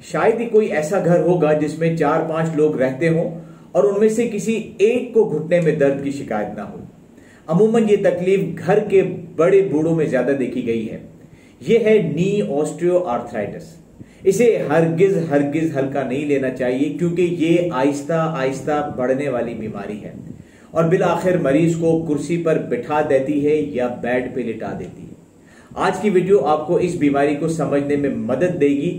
शायद ही कोई ऐसा घर होगा जिसमें 4-5 लोग रहते हों और उनमें से किसी एक को घुटने में दर्द की शिकायत ना हो। अमूमन ये तकलीफ घर के बड़े बूढ़ों में ज्यादा देखी गई है। यह है नी ऑस्टियोआर्थराइटिस। इसे हरगिज हल्का नहीं लेना चाहिए, क्योंकि ये आहिस्ता आहिस्ता बढ़ने वाली बीमारी है और बिल आखिर मरीज को कुर्सी पर बिठा देती है या बेड पे लिटा देती है। आज की वीडियो आपको इस बीमारी को समझने में मदद देगी,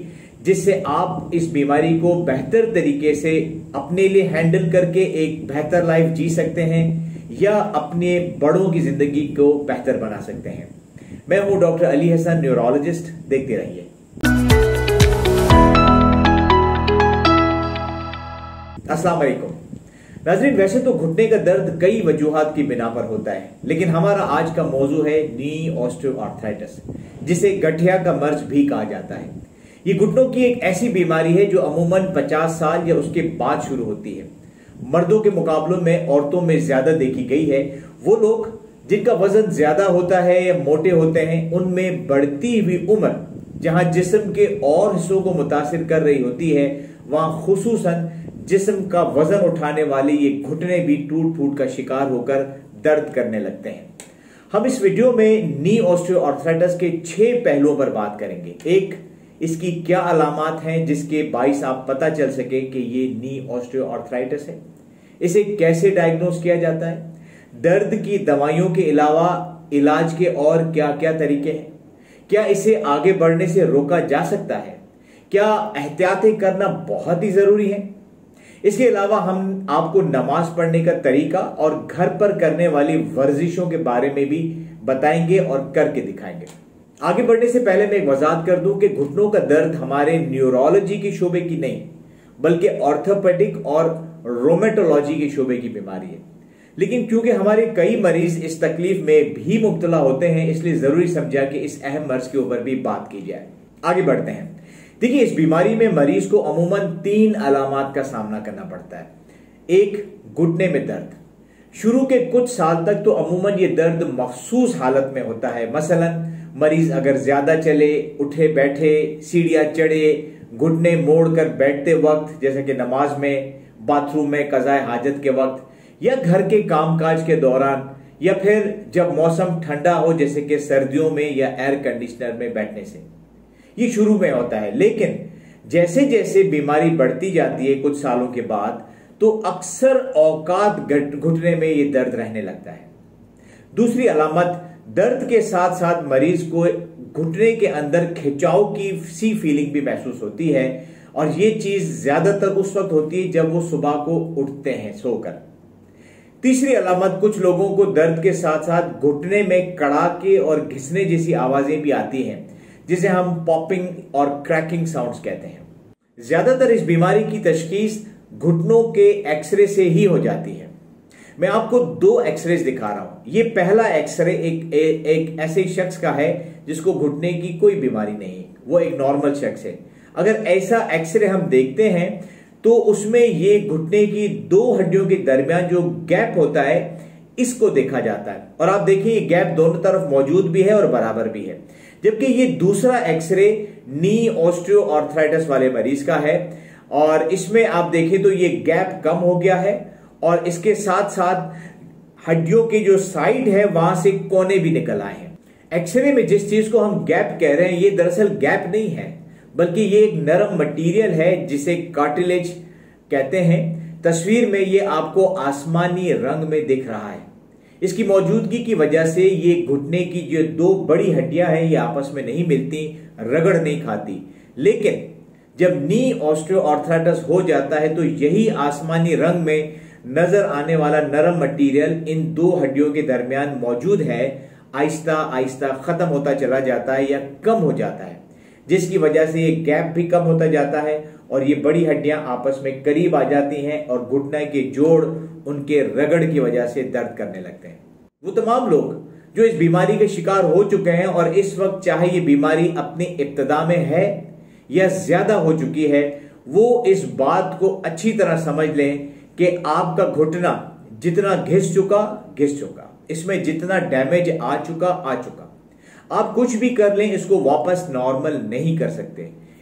जिससे आप इस बीमारी को बेहतर तरीके से अपने लिए हैंडल करके एक बेहतर लाइफ जी सकते हैं या अपने बड़ों की जिंदगी को बेहतर बना सकते हैं। मैं हूं डॉक्टर अली हसन, न्यूरोलॉजिस्ट। देखते रहिए। अस्सलाम वालेकुम नाज़रीन, वैसे तो घुटने का दर्द कई वजूहात की बिना पर होता है, लेकिन हमारा आज का मौजू है नी ऑस्टियोआर्थराइटिस, जिसे गठिया का मर्ज भी कहा जाता है। ये घुटनों की एक ऐसी बीमारी है जो अमूमन 50 साल या उसके बाद शुरू होती है। मर्दों के मुकाबलों में औरतों में ज्यादा देखी गई है। वो लोग जिनका वजन ज्यादा होता है या मोटे होते हैं, उनमें बढ़ती हुई उम्र जहां जिस्म के और हिस्सों को मुतासिर कर रही होती है, वहां खुसूसन जिस्म का वजन उठाने वाले ये घुटने भी टूट फूट का शिकार होकर दर्द करने लगते हैं। हम इस वीडियो में नी ऑस्टियोआर्थराइटिस के 6 पहलुओं पर बात करेंगे। एक, इसकी क्या अलामात हैं जिसके बाइस आप पता चल सके कि ये नी ऑस्टियोआर्थराइटिस है। इसे कैसे डायग्नोज किया जाता है। दर्द की दवाइयों के अलावा इलाज के और क्या क्या तरीके हैं। क्या इसे आगे बढ़ने से रोका जा सकता है। क्या एहतियातें करना बहुत ही जरूरी है। इसके अलावा हम आपको नमाज पढ़ने का तरीका और घर पर करने वाली वर्जिशों के बारे में भी बताएंगे और करके दिखाएंगे। आगे बढ़ने से पहले मैं एक वजाहत कर दूं कि घुटनों का दर्द हमारे न्यूरोलॉजी के शोबे की नहीं, बल्कि ऑर्थोपेडिक और रोमेटोलॉजी के शोबे की बीमारी है। लेकिन क्योंकि हमारे कई मरीज इस तकलीफ में भी मुब्तला होते हैं, इसलिए जरूरी समझा कि इस अहम मर्ज के ऊपर भी बात की जाए। आगे बढ़ते हैं। देखिए, इस बीमारी में मरीज को अमूमन 3 अलामात का सामना करना पड़ता है। एक, घुटने में दर्द। शुरू के कुछ साल तक तो अमूमन ये दर्द मखसूस हालत में होता है। मसलन मरीज अगर ज्यादा चले, उठे बैठे, सीढ़ियां चढ़े, घुटने मोड़कर बैठते वक्त, जैसे कि नमाज में, बाथरूम में, कज़ाए हाजत के वक्त, या घर के कामकाज के दौरान, या फिर जब मौसम ठंडा हो जैसे कि सर्दियों में या एयर कंडीशनर में बैठने से, ये शुरू में होता है। लेकिन जैसे जैसे बीमारी बढ़ती जाती है कुछ सालों के बाद, तो अक्सर औकात घुटने में ये दर्द रहने लगता है। दूसरी अलामत, दर्द के साथ साथ मरीज को घुटने के अंदर खिंचाव की सी फीलिंग भी महसूस होती है, और ये चीज ज्यादातर उस वक्त होती है जब वो सुबह को उठते हैं सोकर। तीसरी अलामत, कुछ लोगों को दर्द के साथ साथ घुटने में कड़ाके और घिसने जैसी आवाजें भी आती हैं, जिसे हम पॉपिंग और क्रैकिंग साउंड्स कहते हैं। ज्यादातर इस बीमारी की तशखीस घुटनों के एक्सरे से ही हो जाती है। मैं आपको 2 एक्सरे दिखा रहा हूं। ये पहला एक्सरे एक ऐसे शख्स का है जिसको घुटने की कोई बीमारी नहीं है, वो एक नॉर्मल शख्स है। अगर ऐसा एक्सरे हम देखते हैं तो उसमें ये घुटने की 2 हड्डियों के दरमियान जो गैप होता है, इसको देखा जाता है। और आप देखिए, ये गैप दोनों तरफ मौजूद भी है और बराबर भी है। जबकि ये दूसरा एक्सरे नी ऑस्टियोआर्थराइटिस वाले मरीज का है, और इसमें आप देखें तो ये गैप कम हो गया है, और इसके साथ साथ हड्डियों के जो साइड है वहां से कोने भी निकल आए हैं। एक्सरे में जिस चीज को हम गैप कह रहे हैं, ये दरअसल गैप नहीं है, बल्कि ये एक नरम मटेरियल है जिसे कार्टिलेज कहते हैं। तस्वीर में ये आपको आसमानी रंग में दिख रहा है। इसकी मौजूदगी की वजह से ये घुटने की जो 2 बड़ी हड्डियां हैं, ये आपस में नहीं मिलती, रगड़ नहीं खाती। लेकिन जब नी ऑस्टियोआर्थराइटिस हो जाता है तो यही आसमानी रंग में नजर आने वाला नरम मटेरियल इन 2 हड्डियों के दरमियान मौजूद है, आहिस्ता आहिस्ता खत्म होता चला जाता है या कम हो जाता है, जिसकी वजह से ये गैप भी कम होता जाता है और ये बड़ी हड्डियां आपस में करीब आ जाती हैं और घुटने के जोड़ उनके रगड़ की वजह से दर्द करने लगते हैं। वो तमाम लोग जो इस बीमारी के शिकार हो चुके हैं और इस वक्त चाहे ये बीमारी अपनी इब्तिदा में है या ज्यादा हो चुकी है, वो इस बात को अच्छी तरह समझ लें कि आपका घुटना जितना घिस चुका, इसमें जितना डैमेज आ चुका। आप कुछ भी कर लें, इसको वापस नॉर्मल नहीं कर सकते।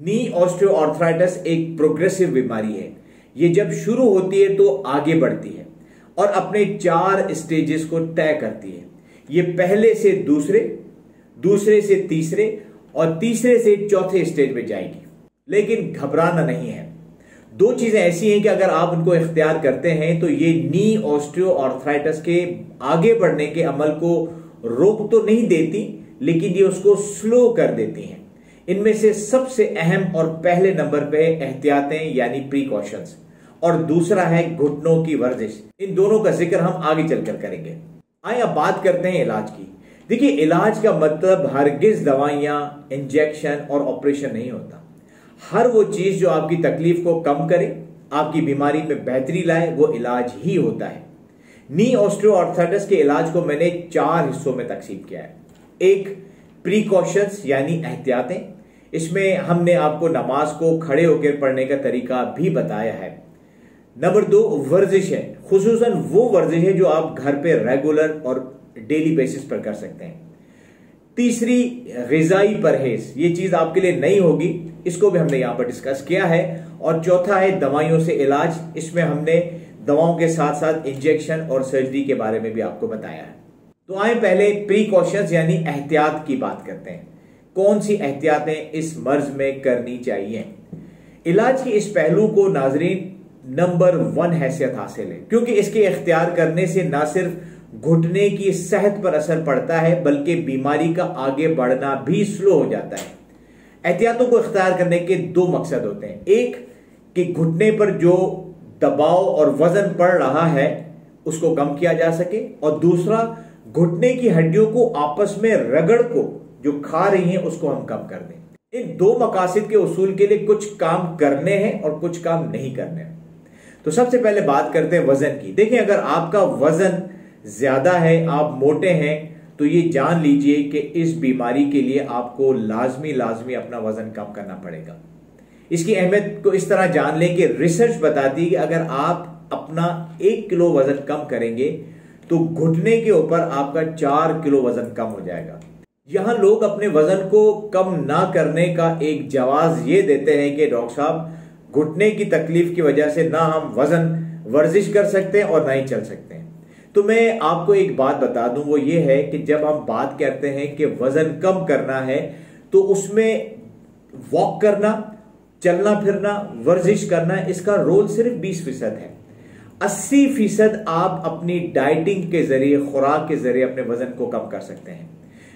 नी ऑस्टियोआर्थराइटिस एक प्रोग्रेसिव बीमारी है। ये जब शुरू होती है तो आगे बढ़ती है और अपने 4 स्टेजेस को तय करती है। ये पहले से दूसरे, दूसरे से तीसरे और तीसरे से चौथे स्टेज में जाएगी। लेकिन घबराना नहीं है। 2 चीजें ऐसी हैं कि अगर आप उनको इख्तियार करते हैं तो ये नी ऑस्टियोआर्थराइटिस के आगे बढ़ने के अमल को रोक तो नहीं देती, लेकिन ये उसको स्लो कर देती हैं। इनमें से सबसे अहम और पहले नंबर पे एहतियातें यानी प्रीकॉशंस, और दूसरा है घुटनों की वर्जिश। इन दोनों का जिक्र हम आगे चलकर करेंगे। आइए अब बात करते हैं इलाज की। देखिए, इलाज का मतलब हरगिज दवाइयां, इंजेक्शन और ऑपरेशन नहीं होता। हर वो चीज जो आपकी तकलीफ को कम करे, आपकी बीमारी में बेहतरी लाए, वो इलाज ही होता है। नी ऑस्टियोआर्थराइटिस के इलाज को मैंने 4 हिस्सों में तकसीम किया है। एक, प्रीकॉशंस यानी एहतियातें। इसमें हमने आपको नमाज को खड़े होकर पढ़ने का तरीका भी बताया है। नंबर 2, वर्जिश है। खुसूसन वो वर्जिश है जो आप घर पे रेगुलर और डेली बेसिस पर कर सकते हैं। तीसरी, ग़िज़ाई परहेज। ये चीज आपके लिए नहीं होगी, इसको भी हमने यहां पर डिस्कस किया है। और चौथा है दवाइयों से इलाज। इसमें हमने दवाओं के साथ साथ इंजेक्शन और सर्जरी के बारे में भी आपको बताया है। तो आए पहले प्रीकॉशंस यानी एहतियात की बात करते हैं। कौन सी एहतियातें इस मर्ज में करनी चाहिए? इलाज के इस पहलू को नाजरीन नंबर 1 हैसियत हासिल है, क्योंकि इसके इख्तियार करने से ना सिर्फ घुटने की सेहत पर असर पड़ता है, बल्कि बीमारी का आगे बढ़ना भी स्लो हो जाता है। एहतियातों को इख्तियार करने के 2 मकसद होते हैं। एक, कि घुटने पर जो दबाव और वजन पड़ रहा है उसको कम किया जा सके, और दूसरा, घुटने की हड्डियों को आपस में रगड़ को जो खा रही हैं उसको हम कम कर दें। इन 2 मकासद के उसूल के लिए कुछ काम करने हैं और कुछ काम नहीं करने हैं। तो सबसे पहले बात करते हैं वजन की। देखिए, अगर आपका वजन ज्यादा है, आप मोटे हैं, तो ये जान लीजिए कि इस बीमारी के लिए आपको लाजमी अपना वजन कम करना पड़ेगा। इसकी अहमियत को इस तरह जान लें कि रिसर्च बताती है कि अगर आप अपना 1 किलो वजन कम करेंगे तो घुटने के ऊपर आपका 4 किलो वजन कम हो जाएगा। यहां लोग अपने वजन को कम ना करने का एक जवाब ये देते हैं कि डॉक्टर साहब, घुटने की तकलीफ की वजह से ना हम वजन वर्जिश कर सकते हैं और ना ही चल सकते हैं। तो मैं आपको एक बात बता दूं, वो ये है कि जब हम बात करते हैं कि वजन कम करना है तो उसमें वॉक करना, चलना फिरना, वर्जिश करना, इसका रोल सिर्फ 20% है। 80% आप अपनी डाइटिंग के जरिए, खुराक के जरिए अपने वजन को कम कर सकते हैं।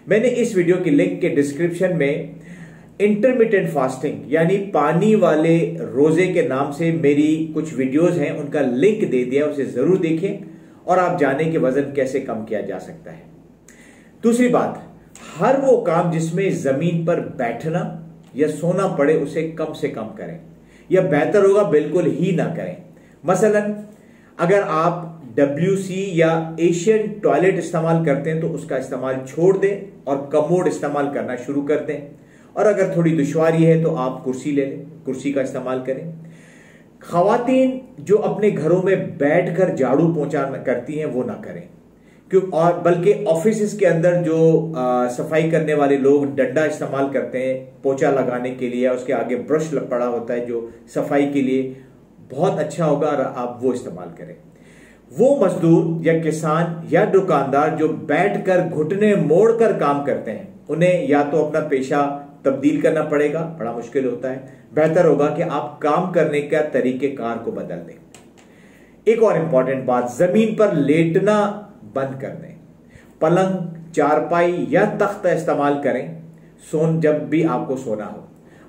मैंने इस वीडियो की लिंक के डिस्क्रिप्शन में इंटरमिटेंट फास्टिंग यानी पानी वाले रोजे के नाम से मेरी कुछ वीडियोस हैं, उनका लिंक दे दिया, उसे जरूर देखें और आप जाने कि वजन कैसे कम किया जा सकता है। दूसरी बात, हर वो काम जिसमें जमीन पर बैठना या सोना पड़े उसे कम से कम करें, या बेहतर होगा बिल्कुल ही ना करें। मसलन अगर आप WC या एशियन टॉयलेट इस्तेमाल करते हैं तो उसका इस्तेमाल छोड़ दें और कमोड इस्तेमाल करना शुरू कर दें। और अगर थोड़ी दुश्वारी है तो आप कुर्सी ले लें, कुर्सी का इस्तेमाल करें। खवातीन जो अपने घरों में बैठकर झाड़ू पोंछा करती हैं वो ना करें, क्यों, और बल्कि ऑफिस के अंदर जो सफाई करने वाले लोग डंडा इस्तेमाल करते हैं पोंछा लगाने के लिए, उसके आगे ब्रश पड़ा होता है जो सफाई के लिए, बहुत अच्छा होगा और आप वो इस्तेमाल करें। वो मजदूर या किसान या दुकानदार जो बैठकर घुटने मोड़कर काम करते हैं, उन्हें या तो अपना पेशा तब्दील करना पड़ेगा, बड़ा मुश्किल होता है। बेहतर होगा कि आप काम करने का तरीकेकार को बदल दें। एक और इंपॉर्टेंट बात, जमीन पर लेटना बंद कर दें। पलंग, चारपाई या तख्ता इस्तेमाल करें जब भी आपको सोना हो।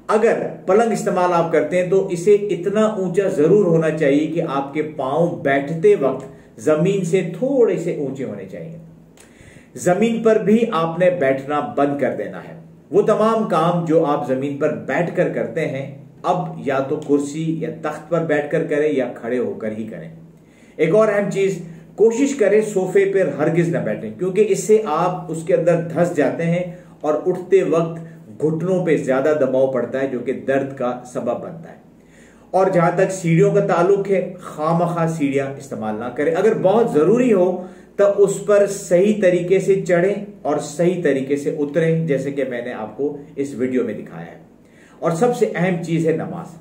अगर पलंग इस्तेमाल आप करते हैं तो इसे इतना ऊंचा जरूर होना चाहिए कि आपके पांव बैठते वक्त जमीन से थोड़े से ऊंचे होने चाहिए। जमीन पर भी आपने बैठना बंद कर देना है। वो तमाम काम जो आप जमीन पर बैठकर करते हैं, अब या तो कुर्सी या तख्त पर बैठकर करें या खड़े होकर ही करें। एक और अहम चीज, कोशिश करें सोफे पर हरगिज न बैठें, क्योंकि इससे आप उसके अंदर धंस जाते हैं और उठते वक्त घुटनों पे ज्यादा दबाव पड़ता है जो कि दर्द का सबब बनता है। और जहां तक सीढ़ियों का ताल्लुक है, खामखा सीढ़ियां इस्तेमाल ना करें। अगर बहुत जरूरी हो तब उस पर सही तरीके से चढ़ें और सही तरीके से उतरें, जैसे कि मैंने आपको इस वीडियो में दिखाया है। और सबसे अहम चीज है नमाज।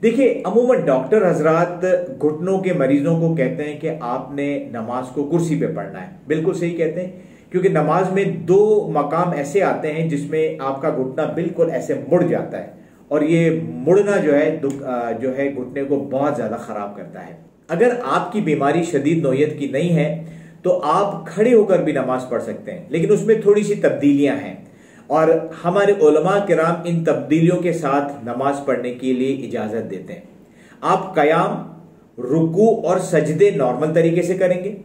देखिए, अमूमन डॉक्टर हजरात घुटनों के मरीजों को कहते हैं कि आपने नमाज को कुर्सी पे पढ़ना है। बिल्कुल सही कहते हैं, क्योंकि नमाज में दो मकाम ऐसे आते हैं जिसमें आपका घुटना बिल्कुल ऐसे मुड़ जाता है, और ये मुड़ना जो है घुटने को बहुत ज्यादा खराब करता है। अगर आपकी बीमारी शदीद नौयत की नहीं है तो आप खड़े होकर भी नमाज पढ़ सकते हैं, लेकिन उसमें थोड़ी सी तब्दीलियां हैं, और हमारे उलमा किराम इन तब्दीलियों के साथ नमाज पढ़ने के लिए इजाजत देते हैं। आप कयाम, रुकू और सजदे नॉर्मल तरीके से करेंगे।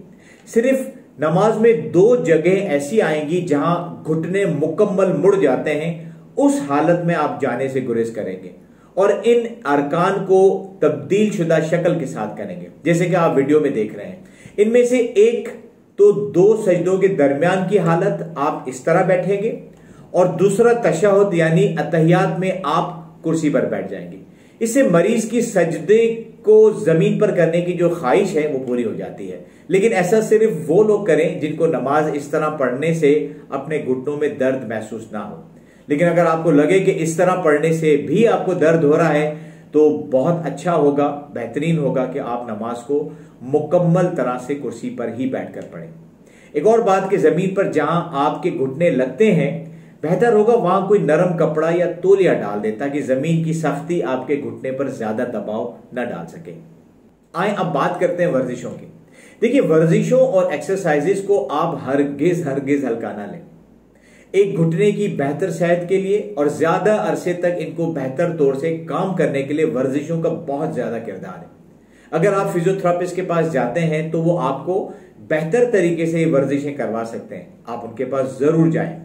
सिर्फ नमाज में दो जगह ऐसी आएंगी जहां घुटने मुकम्मल मुड़ जाते हैं, उस हालत में आप जाने से गुरेज करेंगे और इन अरकान को तब्दील शुदा शक्ल के साथ करेंगे, जैसे कि आप वीडियो में देख रहे हैं। इनमें से एक तो दो सजदों के दरमियान की हालत आप इस तरह बैठेंगे, और दूसरा तशहुद यानी अतहियात में आप कुर्सी पर बैठ जाएंगे। इससे मरीज की सजदे को जमीन पर करने की जो ख्वाहिश है वो पूरी हो जाती है। लेकिन ऐसा सिर्फ वो लोग करें जिनको नमाज इस तरह पढ़ने से अपने घुटनों में दर्द महसूस ना हो। लेकिन अगर आपको लगे कि इस तरह पढ़ने से भी आपको दर्द हो रहा है तो बहुत अच्छा होगा, बेहतरीन होगा कि आप नमाज को मुकम्मल तरह से कुर्सी पर ही बैठकर पढ़ें। एक और बात कि जमीन पर जहां आपके घुटने लगते हैं, बेहतर होगा वहां कोई नरम कपड़ा या तौलिया डाल दे, ताकि जमीन की सख्ती आपके घुटने पर ज्यादा दबाव न डाल सके। आए अब बात करते हैं वर्जिशों की। देखिए, वर्जिशों और एक्सरसाइजेस को आप हरगिज हल्का ना लें। एक घुटने की बेहतर सेहत के लिए और ज्यादा अरसे तक इनको बेहतर तौर से काम करने के लिए वर्जिशों का बहुत ज्यादा किरदार है। अगर आप फिजियोथेरेपिस्ट के पास जाते हैं तो वो आपको बेहतर तरीके से वर्जिशें करवा सकते हैं, आप उनके पास जरूर जाएं।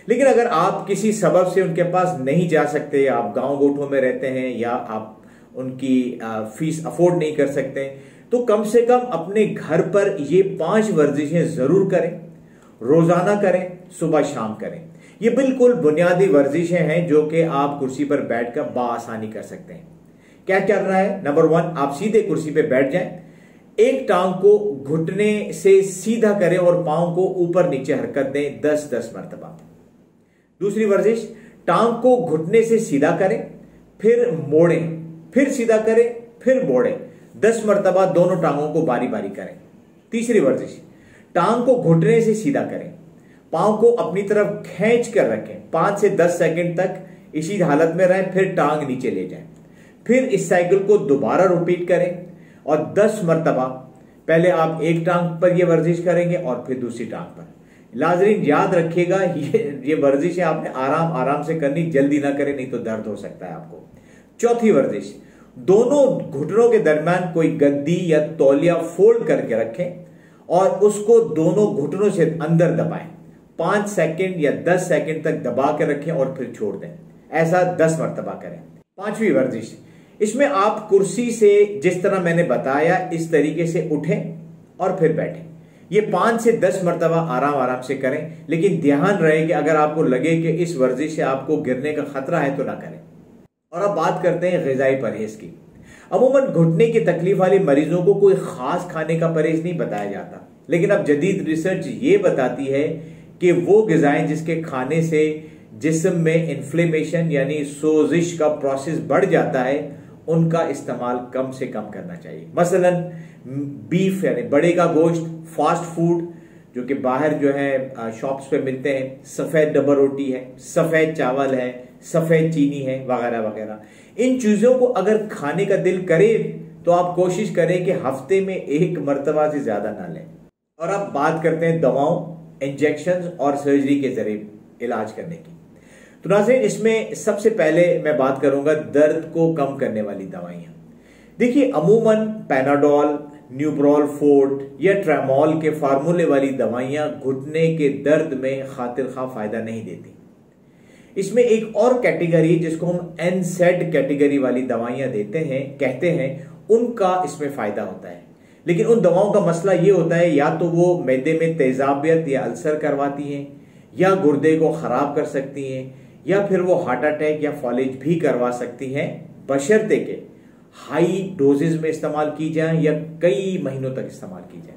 लेकिन अगर आप किसी सबब से उनके पास नहीं जा सकते, आप गांव गोठों में रहते हैं या आप उनकी फीस अफोर्ड नहीं कर सकते, तो कम से कम अपने घर पर ये 5 वर्जिशें जरूर करें, रोजाना करें, सुबह शाम करें। ये बिल्कुल बुनियादी वर्जिशें हैं जो कि आप कुर्सी पर बैठकर बाआसानी कर सकते हैं। क्या करना है? नंबर 1, आप सीधे कुर्सी पे बैठ जाएं, एक टांग को घुटने से सीधा करें और पांव को ऊपर नीचे हरकत दें 10-10 मरतबा। दूसरी वर्जिश, टांग को घुटने से सीधा करें, फिर मोड़ें, फिर सीधा करें, फिर मोड़ें, 10 मरतबा दोनों टांगों को बारी बारी करें। तीसरी वर्जिश, टांग को घुटने से सीधा करें, पांव को अपनी तरफ खींच कर रखें, 5 से 10 सेकंड तक इसी हालत में रहें, फिर टांग नीचे ले जाएं। फिर इस साइकिल को दोबारा रिपीट करें और 10 मरतबा पहले आप एक टांग पर यह वर्जिश करेंगे और फिर दूसरी टांग पर। नाज़रीन याद रखिएगा, ये वर्जिशें आपने आराम आराम से करनी, जल्दी ना करें, नहीं तो दर्द हो सकता है आपको। चौथी वर्जिश, दोनों घुटनों के दरमियान कोई गद्दी या तौलिया फोल्ड करके रखें और उसको दोनों घुटनों से अंदर दबाएं, 5 सेकंड या 10 सेकंड तक दबा के रखें और फिर छोड़ दें। ऐसा 10 मरतबा करें। पांचवी वर्जिश, इसमें आप कुर्सी से जिस तरह मैंने बताया इस तरीके से उठें और फिर बैठें। ये 5 से 10 मरतबा आराम आराम से करें, लेकिन ध्यान रहे कि अगर आपको लगे कि इस वर्जिश से आपको गिरने का खतरा है तो ना करें। और अब बात करते हैं ग़िज़ाई परहेज की। अमूमन घुटने की तकलीफ वाले मरीजों को कोई खास खाने का परहेज नहीं बताया जाता, लेकिन अब जदीद रिसर्च ये बताती है कि वो ग़िज़ाएं जिसके खाने से जिस्म में इन्फ्लेमेशन यानी सोजिश का प्रोसेस बढ़ जाता है, उनका इस्तेमाल कम से कम करना चाहिए। मसलन बीफ यानी बड़े का गोश्त, फास्ट फूड जो कि बाहर जो है शॉप्स पे मिलते हैं, सफेद डबल रोटी है, सफेद चावल है, सफेद चीनी है, वगैरह वगैरह। इन चीजों को अगर खाने का दिल करे तो आप कोशिश करें कि हफ्ते में 1 मरतबा से ज्यादा ना लें। और अब बात करते हैं दवाओं, इंजेक्शन और सर्जरी के जरिए इलाज करने की। तो नाज़रीन, इसमें सबसे पहले मैं बात करूंगा दर्द को कम करने वाली दवाइयां। देखिए, अमूमन पैनाडोल, न्यूब्रोल फोर्ट या ट्रेमोल के फार्मूले वाली दवाइयां घुटने के दर्द में खातिर खा फायदा नहीं देती। इसमें एक और कैटेगरी जिसको हम एनसेड कैटेगरी वाली दवाइयां देते हैं, कहते हैं, उनका इसमें फायदा होता है। लेकिन उन दवाओं का मसला ये होता है या तो वो मैदे में तेजाबियत या अल्सर करवाती हैं, या गुर्दे को खराब कर सकती हैं, या फिर वो हार्ट अटैक या फॉलेज भी करवा सकती हैं, बशर्ते के हाई डोजेज में इस्तेमाल की जाए या कई महीनों तक इस्तेमाल की जाए।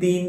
3